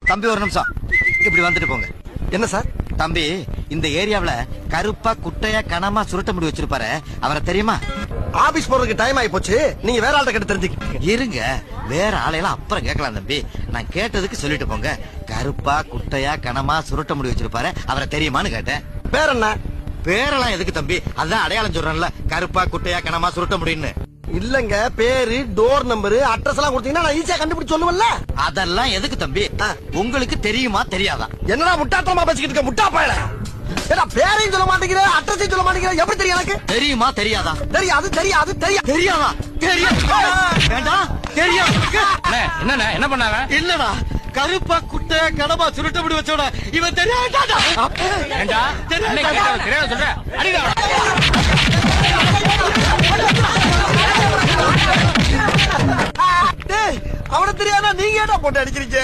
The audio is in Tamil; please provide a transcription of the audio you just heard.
தம்பி ஒரு நிமிஷம் இப்படி வந்துட்டு போங்க. என்ன சார்? தம்பி, இந்த ஏரியாவுல கருப்பா குட்டையா கனமா சுருட்ட முடி வச்சிருப்பாரு, அவரை தெரியுமா? ஆபீஸ் போறதுக்கு டைம் ஆயி போச்சு, நீங்க வேற ஆள்கிட்ட கேட்டு தெரிஞ்சுக்க. இருங்க, வேற ஆளையெல்லாம் அப்புறம் கேட்கலாம் தம்பி. நான் கேட்டதுக்கு சொல்லிட்டு போங்க. கருப்பா குட்டையா கனமா சுருட்ட முடி வச்சிருப்பாரு, அவரை தெரியுமான்னு கேட்டேன். பேர் என்ன? பேரெல்லாம் எதுக்கு தம்பி? அதான் அடையாளம் சொல்றேன்ல, கருப்பா குட்டையா கனமா சுருட்ட முடின்னு. இல்லங்க, பேரு, டோர் நம்பர், அட்ரஸ் எல்லாம் கொடுத்தீங்கன்னா நான் ஈஸியா கண்டுபிடிச்சு சொல்லுவேன்ல. அதெல்லாம் எதுக்கு தம்பி? உங்களுக்கு தெரியுமா தெரியாதா? என்னடா முட்டாத்தனமா பேசிக்கிட்டு இருக்க முட்டா பயல? ஏடா பேரையும் சொல்ல மாட்டேங்கிற, அட்ரஸையும் சொல்ல மாட்டேங்கிற, எப்படி தெரியும் எனக்கு? தெரியுமா தெரியாதா? தெரியாது தெரியாது தெரியாது தெரியாதா? தெரியும். வேண்டாம், தெரியும். என்ன என்ன பண்ணாங்க? இல்லடா, கருப்பா குட்டை கனமா சுருட்ட முடி வச்சோட இவன் தெரியாதாடா. ஏண்டா தெரியாத சொல்ற? அடிடா. அவன தெரியாதா? நீங்க ஏடா போட்டு அடிக்கிறீங்க?